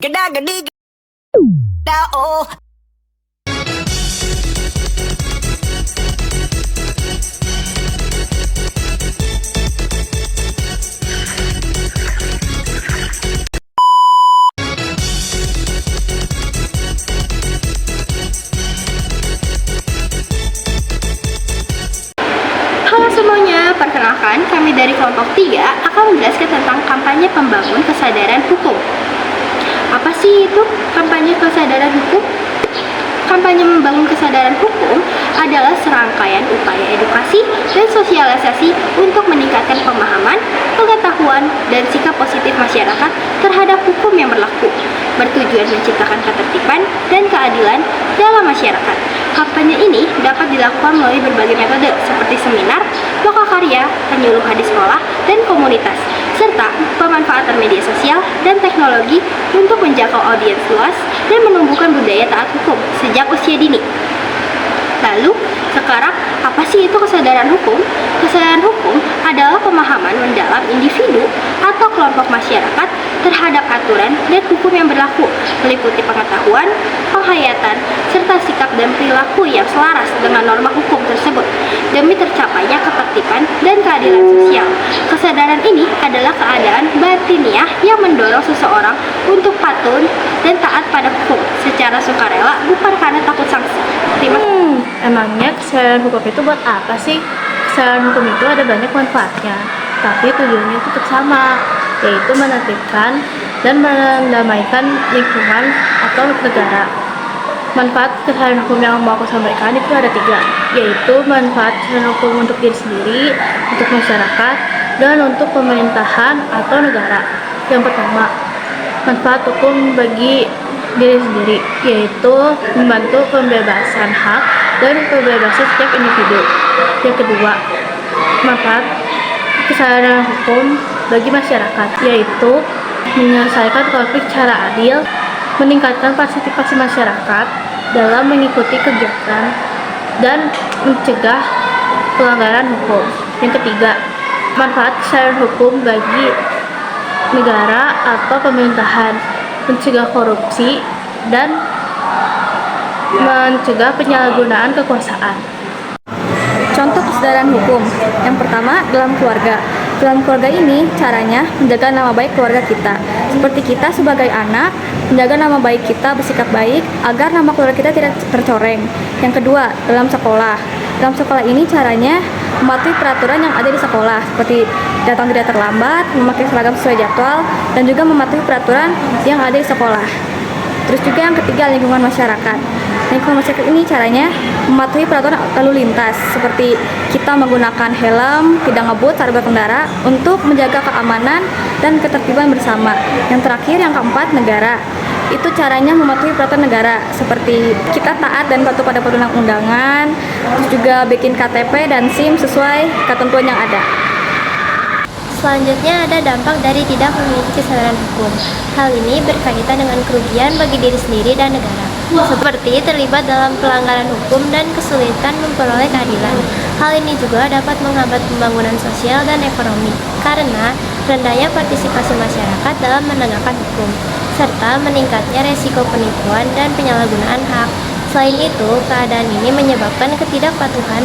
Geda gedi geda oh. Halo semuanya, perkenalkan kami dari kelompok 3 akan menjelaskan tentang kampanye pembangun kesadaran hukum. Apa sih itu kampanye kesadaran hukum? Kampanye membangun kesadaran hukum adalah serangkaian upaya edukasi dan sosialisasi untuk meningkatkan pemahaman, pengetahuan, dan sikap positif masyarakat terhadap hukum yang berlaku, bertujuan menciptakan ketertiban dan keadilan dalam masyarakat. Kampanye ini dapat dilakukan melalui berbagai metode seperti seminar, lokakarya, penyuluhan di sekolah dan komunitas, serta pemanfaatan media sosial dan teknologi untuk menjangkau audiens luas dan menumbuhkan budaya taat hukum sejak usia dini. Lalu, sekarang apa sih itu kesadaran hukum? Kesadaran hukum adalah pemahaman mendalam individu atau kelompok masyarakat terhadap aturan dan hukum yang berlaku, meliputi pengetahuan, penghayatan, serta sikap dan perilaku yang selaras dengan norma hukum tersebut, demi tercapainya ketertiban dan keadilan sosial. Kesadaran ini adalah keadaan batiniah yang mendorong seseorang untuk patuh dan taat pada hukum secara sukarela, bukan karena takut sanksi. Terima kasih. Emangnya kesadaran hukum itu buat apa sih? Kesadaran hukum itu ada banyak manfaatnya, tapi tujuannya tetap sama, yaitu menertibkan dan mendamaikan lingkungan atau negara. Manfaat kesadaran hukum yang mau aku sampaikan itu ada 3, yaitu manfaat kesadaran hukum untuk diri sendiri, untuk masyarakat, dan untuk pemerintahan atau negara. Yang pertama, manfaat hukum bagi diri sendiri, yaitu membantu pembebasan hak dan kebebasan setiap individu. Yang kedua, manfaat kesadaran hukum bagi masyarakat, yaitu menyelesaikan konflik secara adil, meningkatkan partisipasi masyarakat dalam mengikuti kegiatan, dan mencegah pelanggaran hukum. Yang ketiga, manfaat kesadaran hukum bagi negara atau pemerintahan, mencegah korupsi dan mencegah penyalahgunaan kekuasaan. Contoh kesadaran hukum. Yang pertama, dalam keluarga. Dalam keluarga ini, caranya menjaga nama baik keluarga kita. Seperti kita sebagai anak, menjaga nama baik kita, bersikap baik, agar nama keluarga kita tidak tercoreng. Yang kedua, dalam sekolah. Dalam sekolah ini caranya mematuhi peraturan yang ada di sekolah, seperti datang tidak terlambat, memakai seragam sesuai jadwal, dan juga mematuhi peraturan yang ada di sekolah. Terus juga yang ketiga, lingkungan masyarakat. Lingkungan masyarakat ini caranya mematuhi peraturan lalu lintas, seperti kita menggunakan helm, tidak ngebut saat berkendara untuk menjaga keamanan dan ketertiban bersama. Yang terakhir, yang keempat, negara. Itu caranya mematuhi peraturan negara, seperti kita taat dan patuh pada perundang-undangan, terus juga bikin KTP dan SIM sesuai ketentuan yang ada. Selanjutnya ada dampak dari tidak memiliki kesadaran hukum. Hal ini berkaitan dengan kerugian bagi diri sendiri dan negara, seperti terlibat dalam pelanggaran hukum dan kesulitan memperoleh keadilan. Hal ini juga dapat menghambat pembangunan sosial dan ekonomi, karena rendahnya partisipasi masyarakat dalam menegakkan hukum, serta meningkatnya resiko penipuan dan penyalahgunaan hak. Selain itu, keadaan ini menyebabkan ketidakpatuhan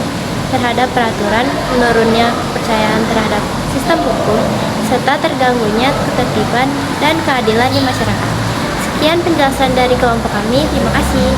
terhadap peraturan, menurunnya kepercayaan terhadap sistem hukum, serta terganggunya ketertiban dan keadilan di masyarakat. Sekian penjelasan dari kelompok kami, terima kasih.